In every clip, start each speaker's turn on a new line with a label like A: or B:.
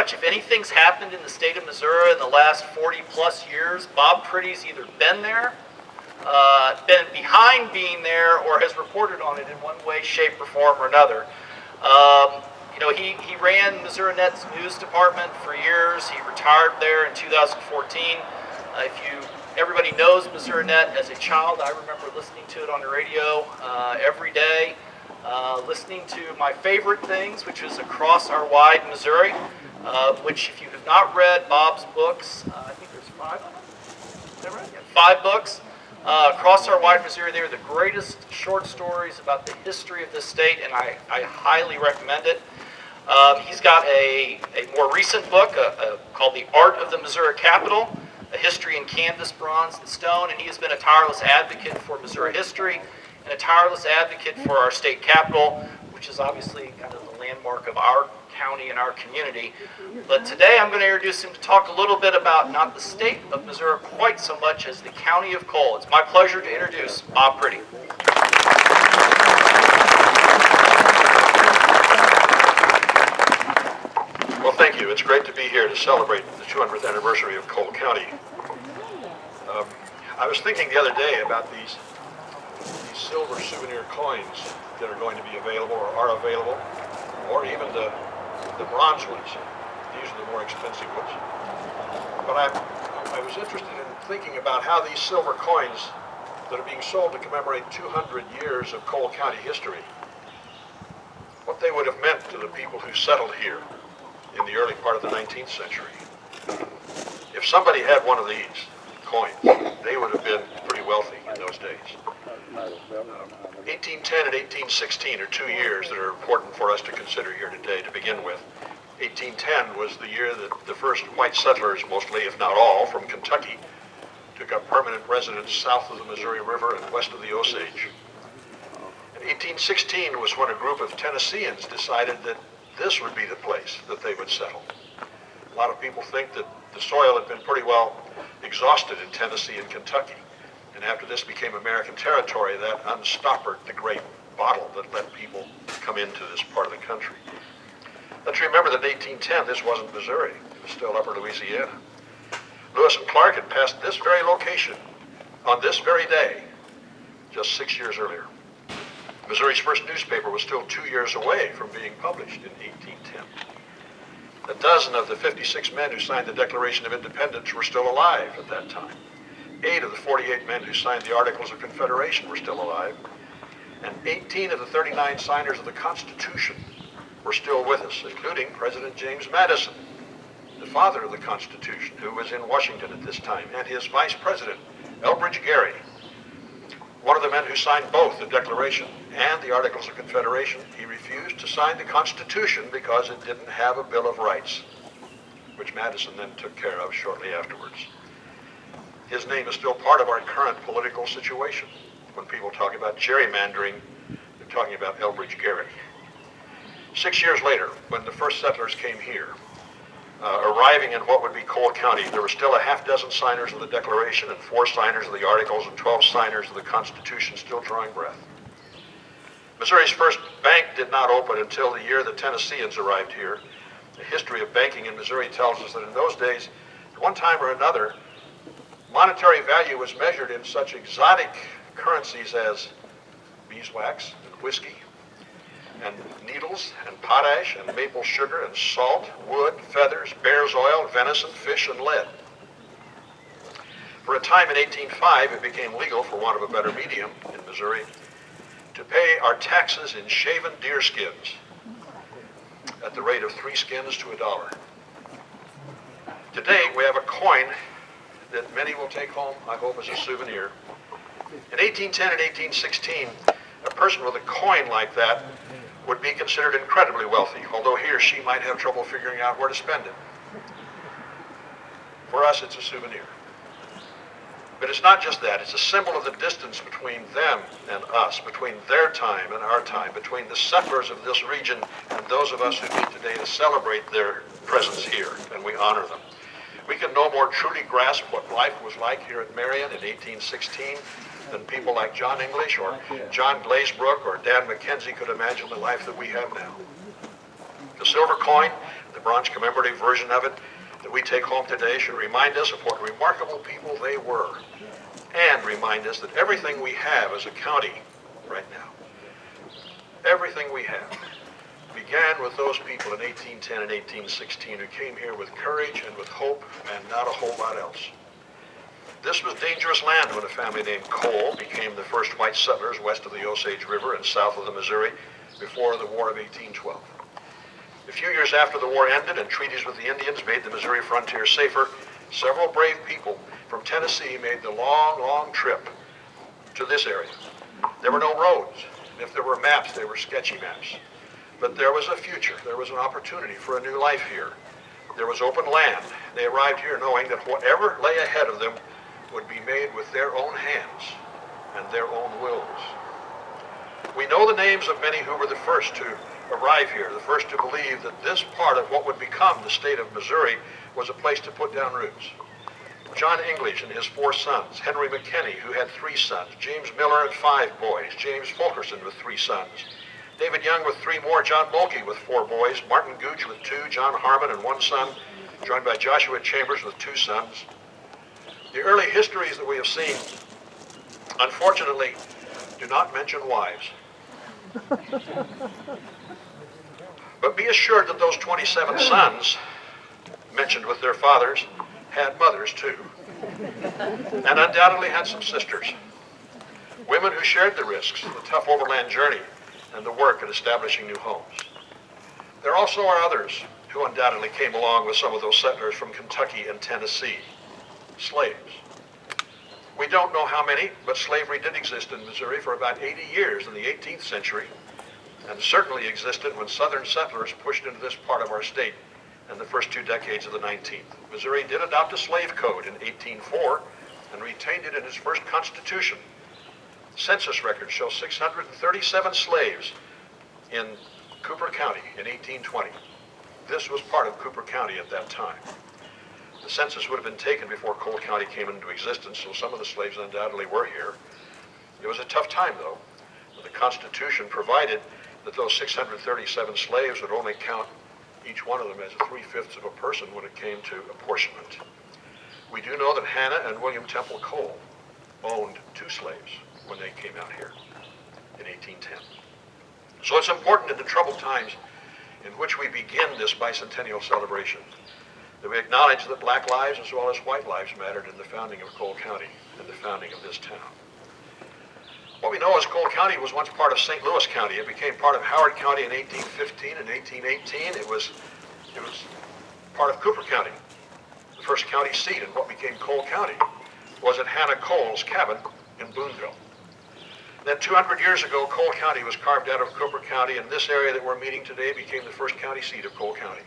A: much if anything's happened in the state of Missouri in the last 40 plus years, Bob Priddy's either been there, been behind being there, or has reported on it in one way, shape, or form or another. You know, he ran Missouri Net's news department for years. He retired there in 2014. Everybody knows Missouri Net as a child. I remember listening to it on the radio every day, listening to my favorite things, which is Across Our Wide Missouri, which if you have not read Bob's books, I think there's 5 of them. Is that right? Yeah, 5 books. Across Our Wide Missouri, they're the greatest short stories about the history of this state, and I highly recommend it. He's got a more recent book called The Art of the Missouri Capitol, a history in canvas, bronze, and stone, and he has been a tireless advocate for Missouri history and a tireless advocate for our state capitol, which is obviously kind of the landmark of our county and our community. But today I'm going to introduce him to talk a little bit about not the state of Missouri quite so much as the county of Cole. It's my pleasure to introduce Bob Priddy.
B: Well, thank you. It's great to be here to celebrate the 200th anniversary of Cole County. I was thinking the other day about these silver souvenir coins that are going to be available or are available, or even the bronze ones. These are the more expensive ones. But I was interested in thinking about how these silver coins that are being sold to commemorate 200 years of Cole County history, what they would have meant to the people who settled here in the early part of the 19th century. If somebody had one of these coins, they would have been pretty wealthy in those days. 1810 and 1816 are 2 years that are important for us to consider here today to begin with. 1810 was the year that the first white settlers, mostly, if not all, from Kentucky, took up permanent residence south of the Missouri River and west of the Osage. And 1816 was when a group of Tennesseans decided that this would be the place that they would settle. A lot of people think that the soil had been pretty well exhausted in Tennessee and Kentucky. And after this became American territory, that unstoppered the great bottle that let people come into this part of the country. Let's remember that in 1810, this wasn't Missouri. It was still upper Louisiana. Lewis and Clark had passed this very location on this very day just 6 years earlier. Missouri's first newspaper was still 2 years away from being published in 1810. A dozen of the 56 men who signed the Declaration of Independence were still alive at that time. 8 of the 48 men who signed the Articles of Confederation were still alive. And 18 of the 39 signers of the Constitution were still with us, including President James Madison, the father of the Constitution, who was in Washington at this time, and his vice president, Elbridge Gerry, one of the men who signed both the Declaration and the Articles of Confederation. He refused to sign the Constitution because it didn't have a Bill of Rights, which Madison then took care of shortly afterwards. His name is still part of our current political situation. When people talk about gerrymandering, they're talking about Elbridge Gerry. 6 years later, when the first settlers came here, arriving in what would be Cole County, there were still a half dozen signers of the Declaration and 4 signers of the Articles and 12 signers of the Constitution still drawing breath. Missouri's first bank did not open until the year the Tennesseans arrived here. The history of banking in Missouri tells us that in those days, at one time or another, monetary value was measured in such exotic currencies as beeswax and whiskey and needles and potash and maple sugar and salt, wood, feathers, bear's oil, venison, fish, and lead. For a time in 1805, it became legal, for want of a better medium in Missouri, to pay our taxes in shaven deer skins at the rate of 3 skins to $1. Today, we have a coin that many will take home, I hope, as a souvenir. In 1810 and 1816, a person with a coin like that would be considered incredibly wealthy, although he or she might have trouble figuring out where to spend it. For us, it's a souvenir. But it's not just that. It's a symbol of the distance between them and us, between their time and our time, between the settlers of this region and those of us who meet today to celebrate their presence here, and we honor them. We can no more truly grasp what life was like here at Marion in 1816 than people like John English or John Glazebrook or Dan McKenzie could imagine the life that we have now. The silver coin, the bronze commemorative version of it that we take home today should remind us of what remarkable people they were, and remind us that everything we have as a county right now, everything we have, began with those people in 1810 and 1816 who came here with courage and with hope and not a whole lot else. This was dangerous land when a family named Cole became the first white settlers west of the Osage River and south of the Missouri before the War of 1812. A few years after the war ended and treaties with the Indians made the Missouri frontier safer, several brave people from Tennessee made the long, long trip to this area. There were no roads. If there were maps, they were sketchy maps. But there was a future. There was an opportunity for a new life here. There was open land. They arrived here knowing that whatever lay ahead of them would be made with their own hands and their own wills. We know the names of many who were the first to arrive here, the first to believe that this part of what would become the state of Missouri was a place to put down roots. John English and his 4 sons, Henry McKinney, who had 3 sons, James Miller and 5 boys, James Fulkerson with 3 sons, David Young with 3 more, John Mulkey with 4 boys, Martin Gooch with 2, John Harmon and 1 son, joined by Joshua Chambers with 2 sons. The early histories that we have seen, unfortunately, do not mention wives. But be assured that those 27 sons, mentioned with their fathers, had mothers too, and undoubtedly had some sisters. Women who shared the risks, the tough overland journey, and the work at establishing new homes. There also are others who undoubtedly came along with some of those settlers from Kentucky and Tennessee, slaves. We don't know how many, but slavery did exist in Missouri for about 80 years in the 18th century, and certainly existed when southern settlers pushed into this part of our state in the first 2 decades of the 19th. Missouri did adopt a slave code in 1804 and retained it in its first constitution. Census records show 637 slaves in Cooper County in 1820. This was part of Cooper County at that time. The census would have been taken before Cole County came into existence, so some of the slaves undoubtedly were here. It was a tough time, though. The Constitution provided that those 637 slaves would only count each one of them as 3/5 of a person when it came to apportionment. We do know that Hannah and William Temple Cole owned 2 slaves when they came out here in 1810. So it's important in the troubled times in which we begin this bicentennial celebration that we acknowledge that black lives as well as white lives mattered in the founding of Cole County and the founding of this town. What we know is Cole County was once part of St. Louis County. It became part of Howard County in 1815 and 1818. It was part of Cooper County. The first county seat in what became Cole County was at Hannah Cole's cabin in Boonville. Then 200 years ago, Cole County was carved out of Cooper County, and this area that we're meeting today became the first county seat of Cole County.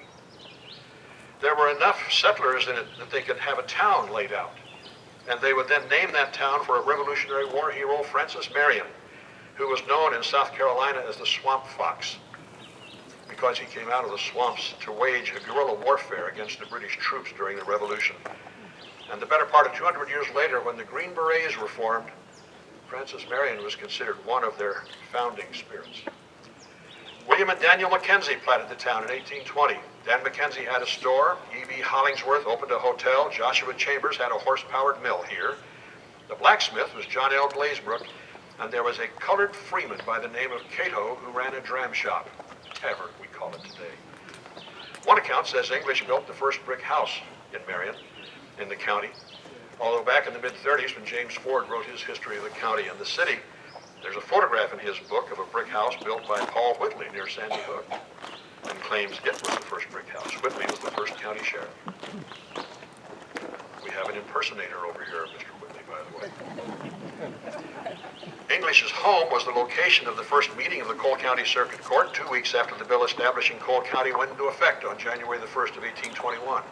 B: There were enough settlers in it that they could have a town laid out. And they would then name that town for a Revolutionary War hero, Francis Marion, who was known in South Carolina as the Swamp Fox, because he came out of the swamps to wage a guerrilla warfare against the British troops during the Revolution. And the better part of 200 years later, when the Green Berets were formed, Francis Marion was considered one of their founding spirits. William and Daniel Mackenzie platted the town in 1820. Dan Mackenzie had a store. E.B. Hollingsworth opened a hotel. Joshua Chambers had a horse-powered mill here. The blacksmith was John L. Glazebrook, and there was a colored freeman by the name of Cato who ran a dram shop, tavern we call it today. One account says English built the first brick house in Marion, in the county, although back in the mid-30s when James Ford wrote his history of the county and the city, there's a photograph in his book of a brick house built by Paul Whitley near Sandy Hook, and claims it was the first brick house. Whitley was the first county sheriff. We have an impersonator over here of Mr. Whitley, by the way. English's home was the location of the first meeting of the Cole County Circuit Court 2 weeks after the bill establishing Cole County went into effect on January the 1st of 1821.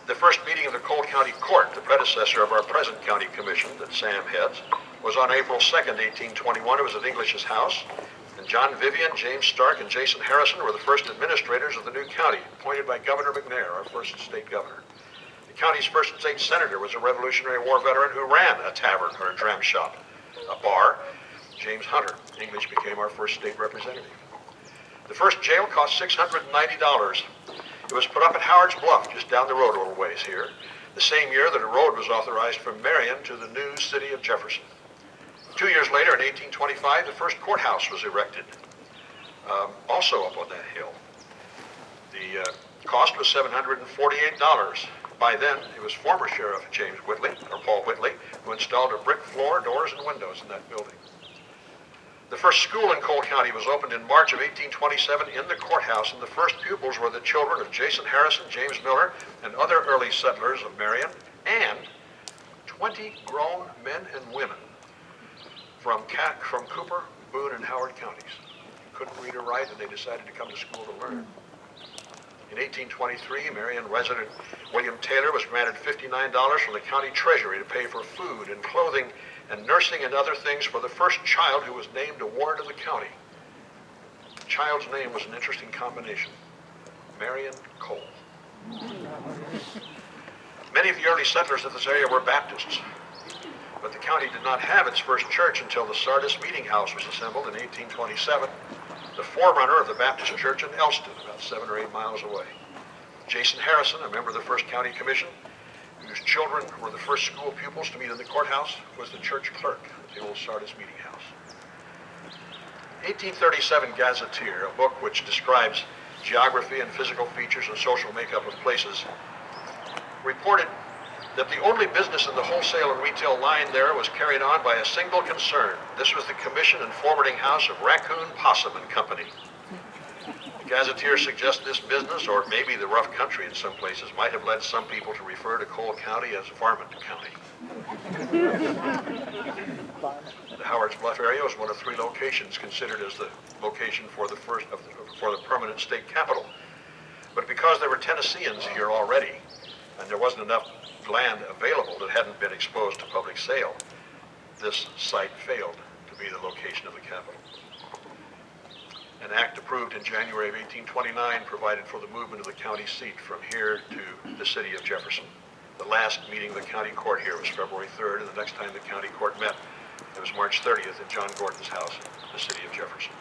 B: The first meeting of the Cole County Court, the predecessor of our present county commission that Sam heads, was on April 2nd, 1821. It was at English's house, and John Vivian, James Stark, and Jason Harrison were the first administrators of the new county, appointed by Governor McNair, our first state governor. The county's first state senator was a Revolutionary War veteran who ran a tavern or a dram shop, a bar, James Hunter. English became our first state representative. The first jail cost $690. It was put up at Howard's Bluff, just down the road a little ways here, the same year that a road was authorized from Marion to the new city of Jefferson. 2 years later, in 1825, the first courthouse was erected, also up on that hill. The cost was $748. By then, it was former Sheriff James Whitley, or Paul Whitley, who installed a brick floor, doors, and windows in that building. The first school in Cole County was opened in March of 1827 in the courthouse, and the first pupils were the children of Jason Harrison, James Miller, and other early settlers of Marion, and 20 grown men and women from Cooper, Boone, and Howard counties. Couldn't read or write, and they decided to come to school to learn. In 1823, Marion resident William Taylor was granted $59 from the county treasury to pay for food and clothing and nursing and other things for the first child who was named a ward of the county. The child's name was an interesting combination, Marion Cole. Many of the early settlers of this area were Baptists, but the county did not have its first church until the Sardis Meeting House was assembled in 1827, the forerunner of the Baptist Church in Elston, about 7 or 8 miles away. Jason Harrison, a member of the First County Commission, whose children were the first school pupils to meet in the courthouse, was the church clerk at the old Sardis Meeting House. 1837 Gazetteer, a book which describes geography and physical features and social makeup of places, reported that the only business in the wholesale and retail line there was carried on by a single concern. This was the commission and forwarding house of Raccoon Possum and Company. The Gazetteer suggests this business, or maybe the rough country in some places, might have led some people to refer to Cole County as Varmint County. The Howard's Bluff area was one of 3 locations considered as the location for the permanent state capital. But because there were Tennesseans here already, and there wasn't enough land available that hadn't been exposed to public sale, this site failed to be the location of the capital. An act approved in January of 1829 provided for the movement of the county seat from here to the city of Jefferson. The last meeting of the county court here was February 3rd, and the next time the county court met, it was March 30th at John Gordon's house in the city of Jefferson.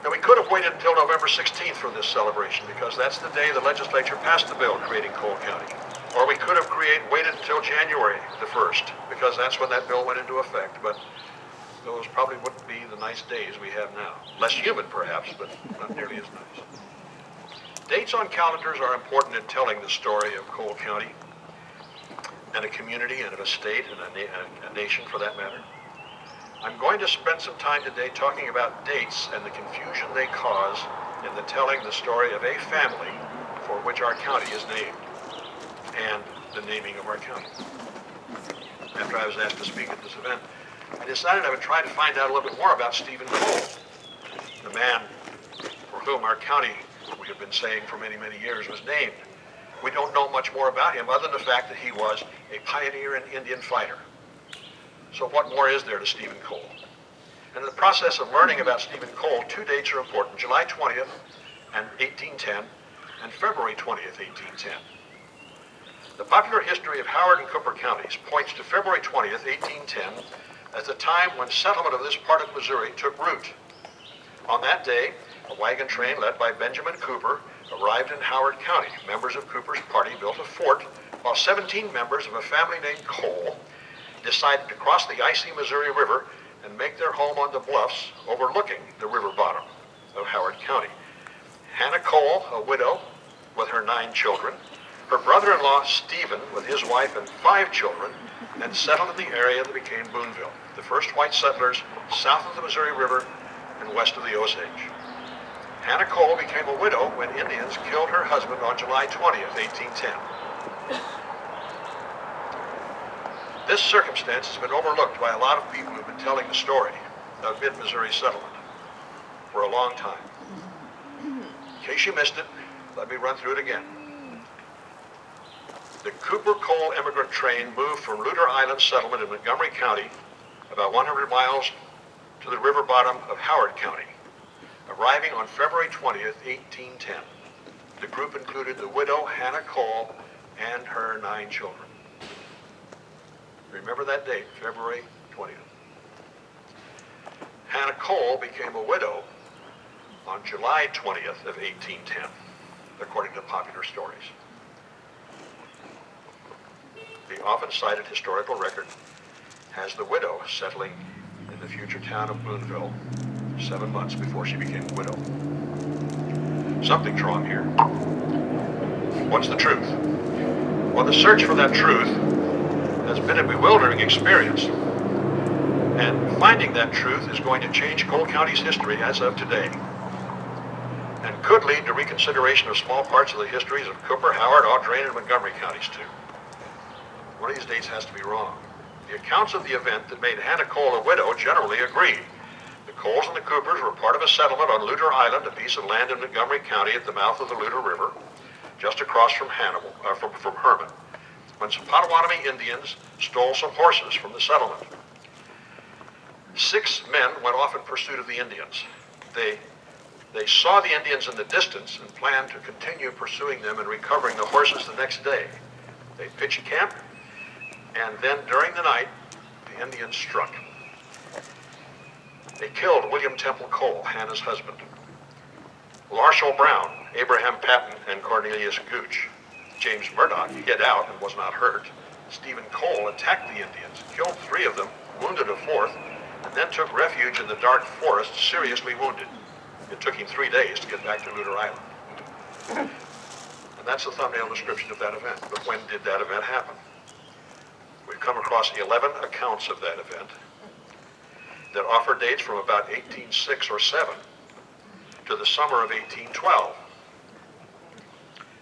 B: Now, we could have waited until November 16th for this celebration, because that's the day the legislature passed the bill creating Cole County. Or we could have waited until January the 1st, because that's when that bill went into effect. But those probably wouldn't be the nice days we have now. Less humid, perhaps, but not nearly as nice. Dates on calendars are important in telling the story of Cole County, and a community, and of a state, and a nation for that matter. I'm going to spend some time today talking about dates and the confusion they cause in the telling the story of a family for which our county is named, and the naming of our county. After I was asked to speak at this event, I decided I would try to find out a little bit more about Stephen Cole, the man for whom our county, we have been saying for many, many years, was named. We don't know much more about him other than the fact that he was a pioneer and Indian fighter. So what more is there to Stephen Cole? And in the process of learning about Stephen Cole, 2 dates are important: July 20th, and 1810, and February 20th, 1810. The popular history of Howard and Cooper counties points to February 20th, 1810, as the time when settlement of this part of Missouri took root. On that day, a wagon train led by Benjamin Cooper arrived in Howard County. Members of Cooper's party built a fort, while 17 members of a family named Cole decided to cross the icy Missouri River and make their home on the bluffs overlooking the river bottom of Howard County. Hannah Cole, a widow with her 9 children, her brother-in-law Stephen with his wife and 5 children, and settled in the area that became Booneville, the first white settlers south of the Missouri River and west of the Osage. Hannah Cole became a widow when Indians killed her husband on July 20th, 1810. This circumstance has been overlooked by a lot of people who've been telling the story of mid-Missouri settlement for a long time. In case you missed it, let me run through it again. The Cooper-Cole immigrant train moved from Luter Island settlement in Montgomery County about 100 miles to the river bottom of Howard County, arriving on February 20th, 1810. The group included the widow Hannah Cole and her 9 children. Remember that date, February 20th. Hannah Cole became a widow on July 20th of 1810. according to popular stories. The often cited historical record has the widow settling in the future town of Boonville 7 months before she became a widow. Something's wrong here. What's the truth? Well, the search for that truth has been a bewildering experience. And finding that truth is going to change Cole County's history as of today, and could lead to reconsideration of small parts of the histories of Cooper, Howard, Audrain, and Montgomery counties too. One of these dates has to be wrong. The accounts of the event that made Hannah Cole a widow generally agree. The Coles and the Coopers were part of a settlement on Luther Island, a piece of land in Montgomery County at the mouth of the Luther River, just across from from Herman, when some Potawatomi Indians stole some horses from the settlement. 6 men went off in pursuit of the Indians. They saw the Indians in the distance and planned to continue pursuing them and recovering the horses the next day. They pitched camp, and then during the night, the Indians struck. They killed William Temple Cole, Hannah's husband, Larshall Brown, Abraham Patton, and Cornelius Gooch. James Murdoch hid out and was not hurt. Stephen Cole attacked the Indians, killed 3 of them, wounded a 4th, and then took refuge in the dark forest, seriously wounded. It took him 3 days to get back to Luther Island. And that's the thumbnail description of that event. But when did that event happen? We've come across 11 accounts of that event that offer dates from about 1806 or 7 to the summer of 1812.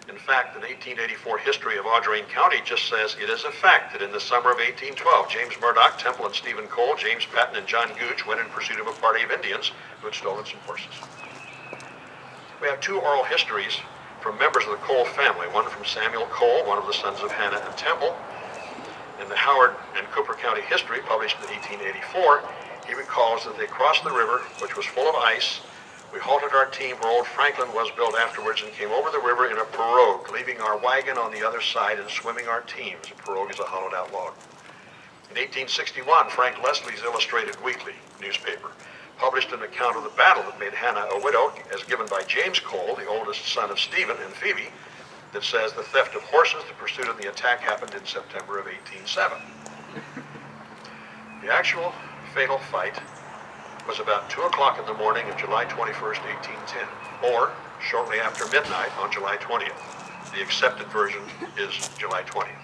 B: In fact, the 1884 history of Audrain County just says it is a fact that in the summer of 1812, James Murdoch, Temple and Stephen Cole, James Patton and John Gooch went in pursuit of a party of Indians who had stolen some horses. We have 2 oral histories from members of the Cole family, one from Samuel Cole, one of the sons of Hannah and Temple. In the Howard and Cooper County history, published in 1884, he recalls that they crossed the river, which was full of ice. We halted our team where Old Franklin was built afterwards and came over the river in a pirogue, leaving our wagon on the other side and swimming our teams. A pirogue is a hollowed-out log. In 1861, Frank Leslie's Illustrated Weekly newspaper published an account of the battle that made Hannah a widow, as given by James Cole, the oldest son of Stephen and Phoebe, that says the theft of horses, the pursuit and the attack happened in September of 1807. The actual fatal fight was about 2 o'clock in the morning of July 21st, 1810, or shortly after midnight on July 20th. The accepted version is July 20th.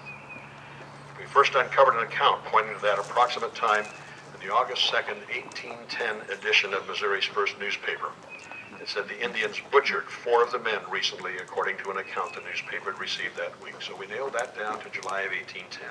B: We first uncovered an account pointing to that approximate time in the August 2nd, 1810 edition of Missouri's first newspaper. It said the Indians butchered 4 of the men recently, according to an account the newspaper had received that week. So we nailed that down to July of 1810.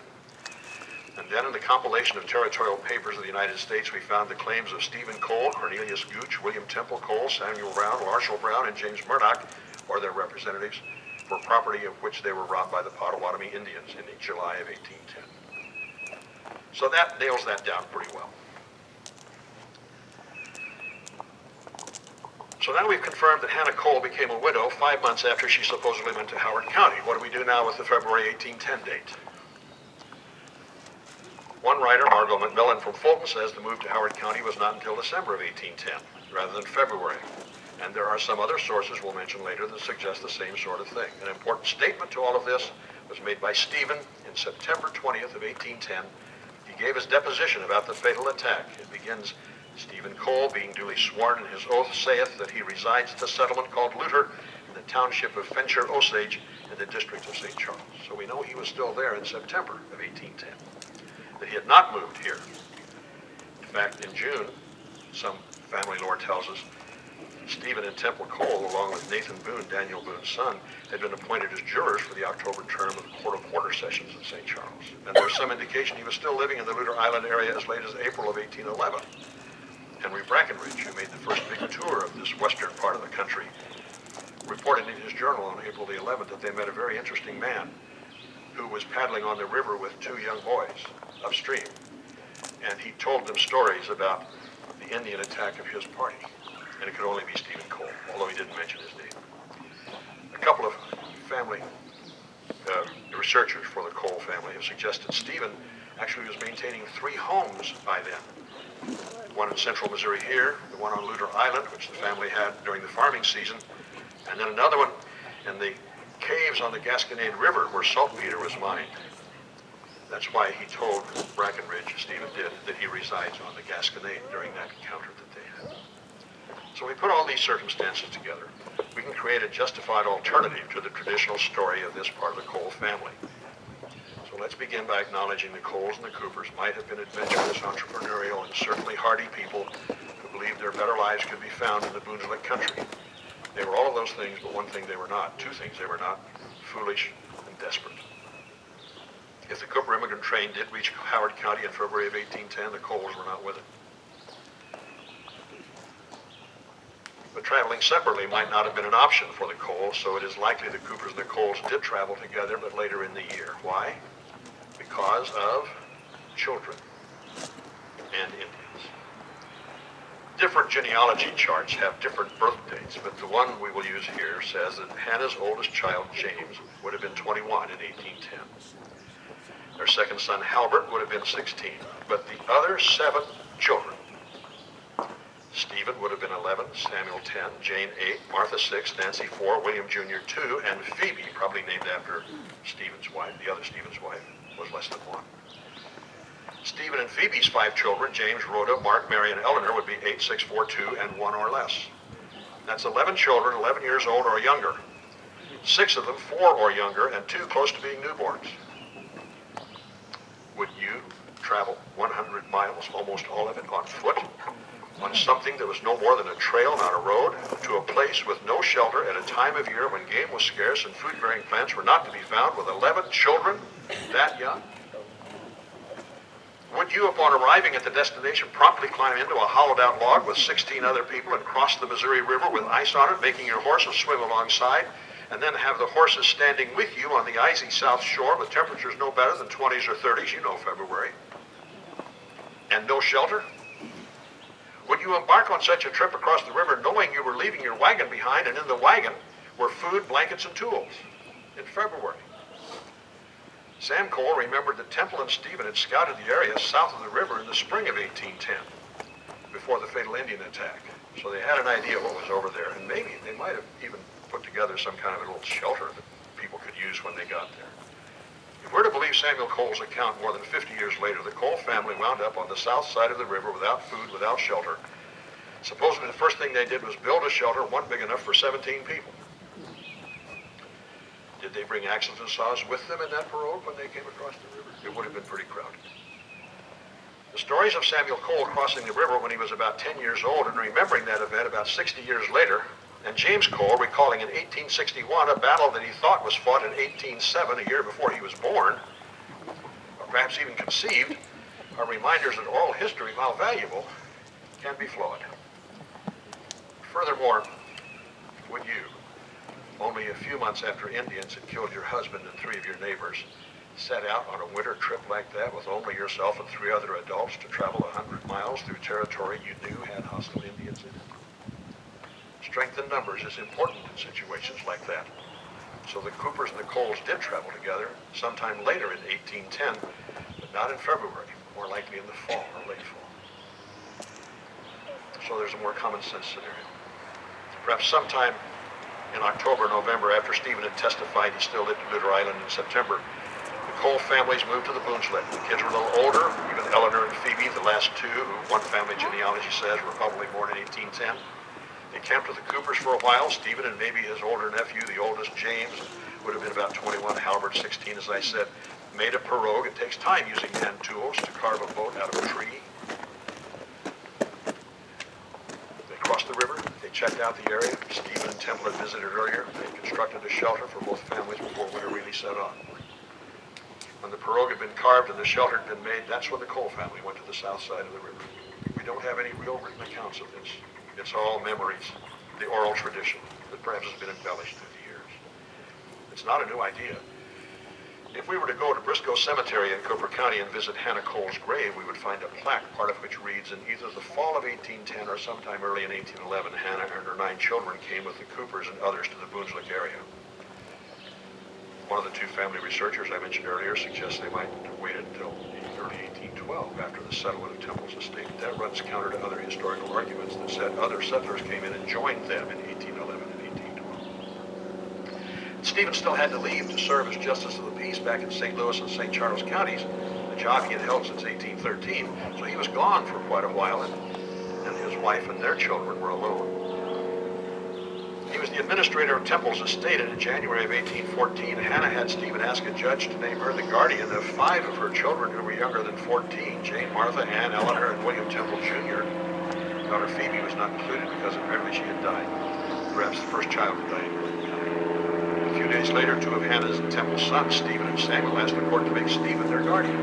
B: And then in the compilation of territorial papers of the United States, we found the claims of Stephen Cole, Cornelius Gooch, William Temple Cole, Samuel Brown, Larshall Brown, and James Murdoch, or their representatives, for property of which they were robbed by the Potawatomi Indians in July of 1810. So that nails that down pretty well. So now we've confirmed that Hannah Cole became a widow 5 months after she supposedly went to Howard County. What do we do now with the February 1810 date? One writer, Margot McMillan from Fulton, says the move to Howard County was not until December of 1810, rather than February. And there are some other sources we'll mention later that suggest the same sort of thing. An important statement to all of this was made by Stephen in September 20th of 1810. He gave his deposition about the fatal attack. It begins, Stephen Cole, being duly sworn in his oath, saith that he resides at a settlement called Luther in the township of Fenshire Osage in the district of St. Charles. So we know he was still there in September of 1810. That he had not moved here. In fact, in June, some family lore tells us, Stephen and Temple Cole, along with Nathan Boone, Daniel Boone's son, had been appointed as jurors for the October term of the Court of Order sessions in St. Charles. And there's some indication he was still living in the Luther Island area as late as April of 1811. Henry Brackenridge, who made the first big tour of this western part of the country, reported in his journal on April the 11th that they met a very interesting man who was paddling on the river with 2 young boys upstream. And he told them stories about the Indian attack of his party. And it could only be Stephen Cole, although he didn't mention his name. A couple of family researchers for the Cole family have suggested Stephen actually was maintaining 3 homes by then. One in central Missouri here, the one on Luther Island, which the family had during the farming season, and then another one in the lives on the Gasconade River where saltpeter was mined. That's why he told Brackenridge, Stephen did, that he resides on the Gasconade during that encounter that they had. So we put all these circumstances together. We can create a justified alternative to the traditional story of this part of the Cole family. So let's begin by acknowledging the Coles and the Coopers might have been adventurous, entrepreneurial, and certainly hardy people who believed their better lives could be found in the Boonslick country. They were all of those things, but one thing they were not, two things they were not: foolish and desperate. If the Cooper immigrant train did reach Howard County in February of 1810, the Coles were not with it. But traveling separately might not have been an option for the Coles, so it is likely the Coopers and the Coles did travel together, but later in the year. Why? Because of children and Indians. Different genealogy charts have different birth dates, but the one we will use here says that Hannah's oldest child, James, would have been 21 in 1810. Their second son, Halbert, would have been 16, but the other 7 children, Stephen would have been 11, Samuel 10, Jane 8, Martha 6, Nancy 4, William Jr. 2, and Phoebe, probably named after Stephen's wife, the other Stephen's wife, was less than 1. Stephen and Phoebe's 5 children, James, Rhoda, Mark, Mary, and Eleanor, would be 8, 6, 4, 2, and 1 or less. That's 11 children, 11 years old or younger. 6 of them 4 or younger, and 2 close to being newborns. Would you travel 100 miles, almost all of it on foot, on something that was no more than a trail, not a road, to a place with no shelter at a time of year when game was scarce and food-bearing plants were not to be found, with 11 children that young? Would you, upon arriving at the destination, promptly climb into a hollowed-out log with 16 other people and cross the Missouri River with ice on it, making your horses swim alongside, and then have the horses standing with you on the icy south shore with temperatures no better than 20s or 30s, you know February, and no shelter? Would you embark on such a trip across the river knowing you were leaving your wagon behind, and in the wagon were food, blankets, and tools in February? Sam Cole remembered that Temple and Stephen had scouted the area south of the river in the spring of 1810, before the fatal Indian attack. So they had an idea what was over there, and maybe they might have even put together some kind of a little shelter that people could use when they got there. If we're to believe Samuel Cole's account, more than 50 years later, the Cole family wound up on the south side of the river without food, without shelter. Supposedly the first thing they did was build a shelter, one big enough for 17 people. Did they bring axes and saws with them in that pirogue when they came across the river? It would have been pretty crowded. The stories of Samuel Cole crossing the river when he was about 10 years old and remembering that event about 60 years later, and James Cole recalling in 1861 a battle that he thought was fought in 1807, a year before he was born, or perhaps even conceived, are reminders that oral history, while valuable, can be flawed. Furthermore, would you, only a few months after Indians had killed your husband and 3 of your neighbors, set out on a winter trip like that with only yourself and 3 other adults to travel 100 miles through territory you knew had hostile Indians in it? Strength in numbers is important in situations like that. So the Coopers and the Coles did travel together sometime later in 1810, but not in February, more likely in the fall or late fall. So there's a more common sense scenario. Perhaps sometime in October, November, after Stephen had testified he still lived in Luter Island in September, the Cole families moved to the Boonslick. The kids were a little older, even Eleanor and Phoebe, the last 2, who one family genealogy says were probably born in 1810. They camped with the Coopers for a while. Stephen and maybe his older nephew, the oldest, James, would have been about 21, Halbert 16, as I said, made a pirogue. It takes time using hand tools to carve a boat out of a tree. They crossed the river. They checked out the area Stephen and Temple had visited earlier. They constructed a shelter for both families before winter really set on. When the pirogue had been carved and the shelter had been made, that's when the Cole family went to the south side of the river. We don't have any real written accounts of this. It's all memories, the oral tradition that perhaps has been embellished through the years. It's not a new idea. If we were to go to Briscoe Cemetery in Cooper County and visit Hannah Cole's grave, we would find a plaque, part of which reads, in either the fall of 1810 or sometime early in 1811, Hannah and her 9 children came with the Coopers and others to the Boonslick area. One of the 2 family researchers I mentioned earlier suggests they might have waited until early 1812 after the settlement of Temple's estate. That runs counter to other historical arguments that said other settlers came in and joined them in 1811 and 1812. Stephen still had to leave to serve as Justice of the Peace back in St. Louis and St. Charles counties, a job he had held since 1813, so he was gone for quite a while, and his wife and their children were alone. He was the administrator of Temple's estate, and in January of 1814, Hannah had Stephen ask a judge to name her the guardian of 5 of her children who were younger than 14, Jane, Martha, Ann, Eleanor, and William Temple Jr. Daughter Phoebe was not included because apparently she had died, perhaps the first child who died. A few days later, 2 of Hannah's and Temple's sons, Stephen and Samuel, asked the court to make Stephen their guardian.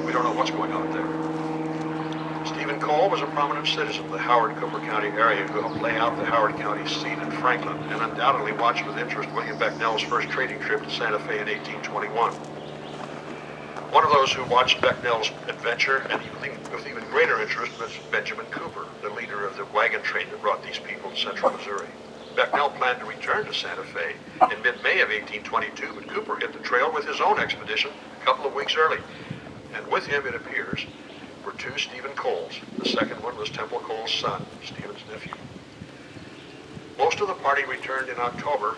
B: We don't know what's going on there. Stephen Cole was a prominent citizen of the Howard-Cooper County area who helped lay out the Howard County seat in Franklin and undoubtedly watched with interest William Becknell's first trading trip to Santa Fe in 1821. One of those who watched Becknell's adventure and with even greater interest was Benjamin Cooper, the leader of the wagon train that brought these people to central Missouri. Becknell planned to return to Santa Fe in mid-May of 1822, but Cooper hit the trail with his own expedition a couple of weeks early. And with him, it appears, were 2 Stephen Coles. The second one was Temple Cole's son, Stephen's nephew. Most of the party returned in October,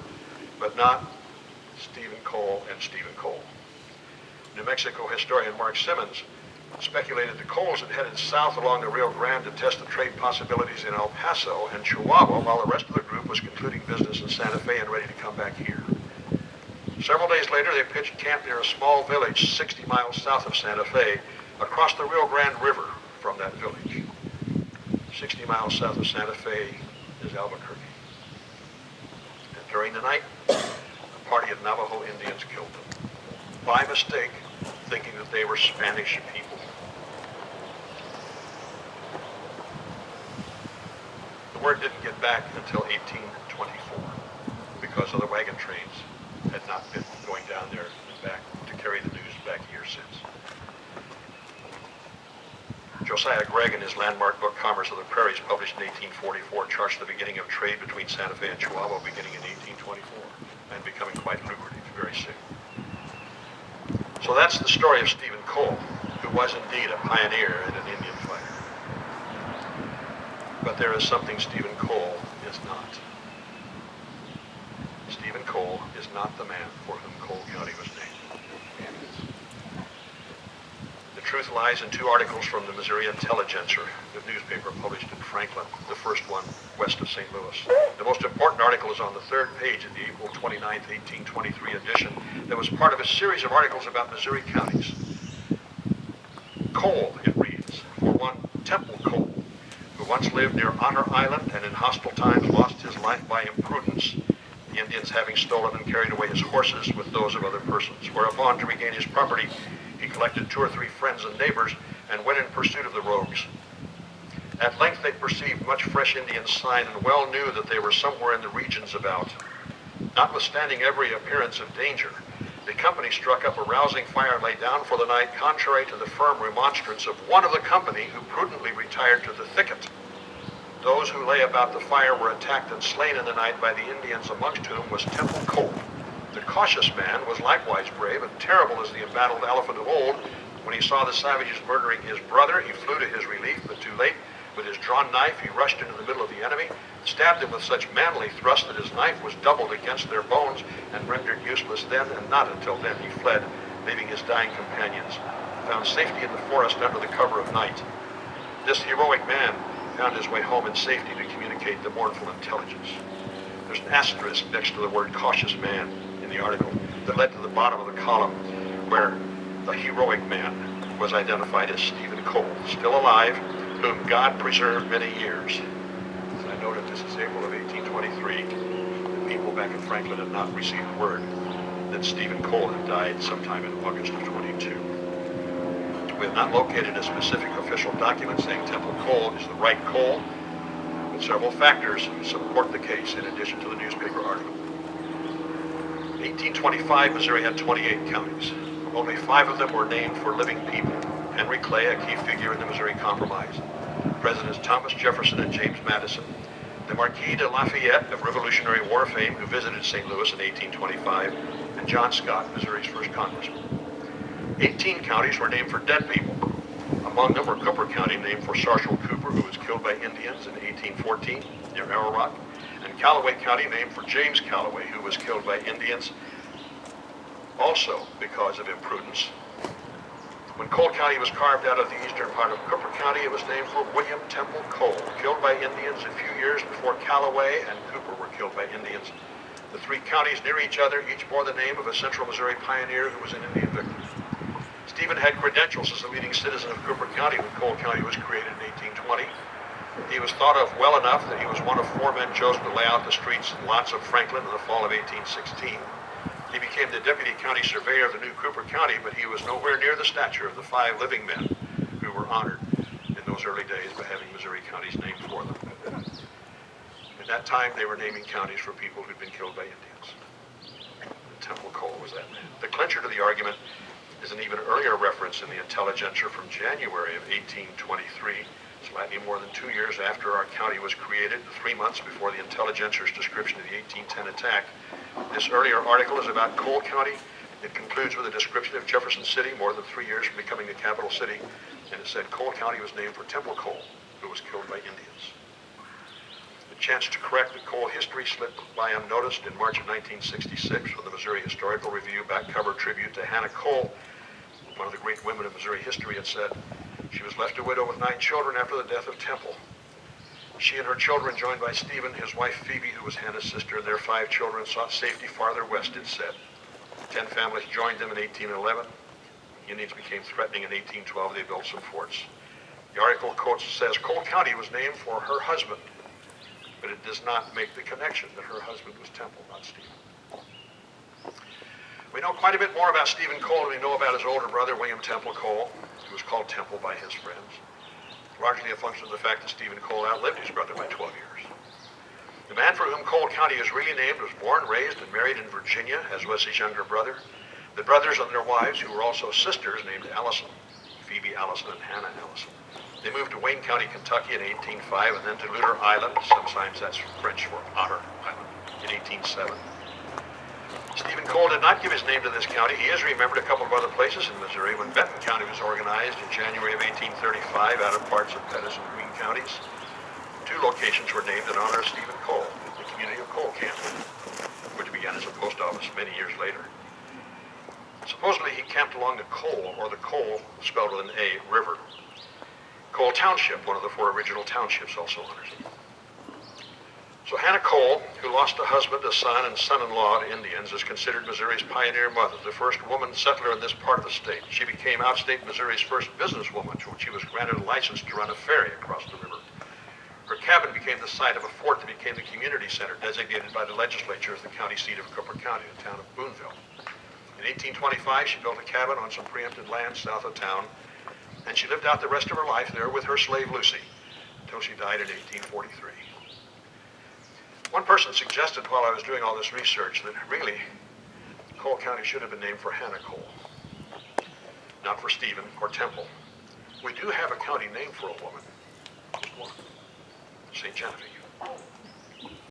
B: but not Stephen Cole and Stephen Cole. New Mexico historian Mark Simmons speculated the Coles had headed south along the Rio Grande to test the trade possibilities in El Paso and Chihuahua, while the rest of the group was concluding business in Santa Fe and ready to come back here. Several days later, they pitched camp near a small village 60 miles south of Santa Fe, across the Rio Grande River from that village. 60 miles south of Santa Fe is Albuquerque. And during the night, a party of Navajo Indians killed them, by mistake, thinking that they were Spanish people. The word didn't get back until 1824 because other wagon trains had not been going down there and back to carry the news back years since. Josiah Gregg, in his landmark book Commerce of the Prairies, published in 1844, charts the beginning of trade between Santa Fe and Chihuahua beginning in 1824 and becoming quite lucrative very soon. So that's the story of Stephen Cole, who was indeed a pioneer and an Indian fighter. But there is something Stephen Cole is not. Stephen Cole is not the man for whom Cole County was named. The truth lies in 2 articles from the Missouri Intelligencer, the newspaper published in Franklin, the first one west of St. Louis. The most important article is on the 3rd page of the April 29, 1823 edition that was part of a series of articles about Missouri counties. Cole, it reads, for one Temple Cole, who once lived near Honor Island and in hostile times lost his life by imprudence, the Indians having stolen and carried away his horses with those of other persons, whereupon to regain his property he collected 2 or 3 friends and neighbors and went in pursuit of the rogues. At length they perceived much fresh Indian sign and well knew that they were somewhere in the regions about. Notwithstanding every appearance of danger, the company struck up a rousing fire and lay down for the night, contrary to the firm remonstrance of one of the company who prudently retired to the thicket. Those who lay about the fire were attacked and slain in the night by the Indians, amongst whom was Temple Cole. The cautious man was likewise brave and terrible as the embattled elephant of old. When he saw the savages murdering his brother, he flew to his relief, but too late. With his drawn knife, he rushed into the middle of the enemy, stabbed him with such manly thrust that his knife was doubled against their bones and rendered useless then, and not until then he fled, leaving his dying companions, found safety in the forest under the cover of night. This heroic man found his way home in safety to communicate the mournful intelligence. There's an asterisk next to the word cautious man in the article that led to the bottom of the column where the heroic man was identified as Stephen Cole, still alive, whom God preserved many years. As I noted, this is April of 1823. The people back in Franklin had not received word that Stephen Cole had died sometime in August of 22. We have not located a specific official document saying Temple Cole is the right Cole, but several factors support the case in addition to the newspaper article. In 1825, Missouri had 28 counties. Only 5 of them were named for living people. Henry Clay, a key figure in the Missouri Compromise, Presidents Thomas Jefferson and James Madison, the Marquis de Lafayette of Revolutionary War fame, who visited St. Louis in 1825, and John Scott, Missouri's first congressman. 18 counties were named for dead people. Among them were Cooper County, named for Sarshall Cooper, who was killed by Indians in 1814 near Arrow Rock, and Callaway County named for James Callaway, who was killed by Indians, also because of imprudence. When Cole County was carved out of the eastern part of Cooper County, it was named for William Temple Cole, killed by Indians a few years before Callaway and Cooper were killed by Indians. The three counties near each other each bore the name of a central Missouri pioneer who was an Indian victim. Stephen had credentials as the leading citizen of Cooper County when Cole County was created in 1820. He was thought of well enough that he was one of 4 men chosen to lay out the streets and lots of Franklin in the fall of 1816. He became the deputy county surveyor of the new Cooper County, but he was nowhere near the stature of the 5 living men who were honored in those early days by having Missouri counties named for them. At that time, they were naming counties for people who'd been killed by Indians. And Temple Cole was that man. The clincher to the argument is an even earlier reference in the Intelligencer from January of 1823, slightly more than 2 years after our county was created, 3 months before the Intelligencer's description of the 1810 attack. This earlier article is about Cole County. It concludes with a description of Jefferson City more than 3 years from becoming the capital city, and it said Cole County was named for Temple Cole, who was killed by Indians. The chance to correct the Cole history slipped by unnoticed in March of 1966 when the Missouri Historical Review back cover tribute to Hannah Cole, one of the great women of Missouri history, had said, "She was left a widow with 9 children after the death of Temple. She and her children, joined by Stephen, his wife Phoebe, who was Hannah's sister, and their 5 children, sought safety farther west," it said. 10 families joined them in 1811. Indians became threatening in 1812. They built some forts. The article quotes says, Cole County was named for her husband, but it does not make the connection that her husband was Temple, not Stephen. We know quite a bit more about Stephen Cole than we know about his older brother, William Temple Cole, who was called Temple by his friends, largely a function of the fact that Stephen Cole outlived his brother by 12 years. The man for whom Cole County is really named was born, raised, and married in Virginia, as was his younger brother. The brothers and their wives, who were also sisters, named Allison, Phoebe Allison and Hannah Allison. They moved to Wayne County, Kentucky in 1805, and then to Lutter Island, sometimes that's French for Otter Island, in 1807. Stephen Cole did not give his name to this county. He is remembered a couple of other places in Missouri when Benton County was organized in January of 1835 out of parts of Pettis and Greene counties. 2 locations were named in honor of Stephen Cole, the community of Cole Camp, which began as a post office many years later. Supposedly he camped along the Cole, or the Cole, spelled with an A, river. Cole Township, one of the 4 original townships, also honors him. So Hannah Cole, who lost a husband, a son, and son-in-law to Indians, is considered Missouri's pioneer mother, the first woman settler in this part of the state. She became outstate Missouri's first businesswoman, to which she was granted a license to run a ferry across the river. Her cabin became the site of a fort that became the community center designated by the legislature as the county seat of Cooper County, the town of Boonville. In 1825, she built a cabin on some preempted land south of town, and she lived out the rest of her life there with her slave Lucy until she died in 1843. One person suggested while I was doing all this research that really Cole County should have been named for Hannah Cole, not for Stephen or Temple. We do have a county named for a woman, just one, St. Genevieve.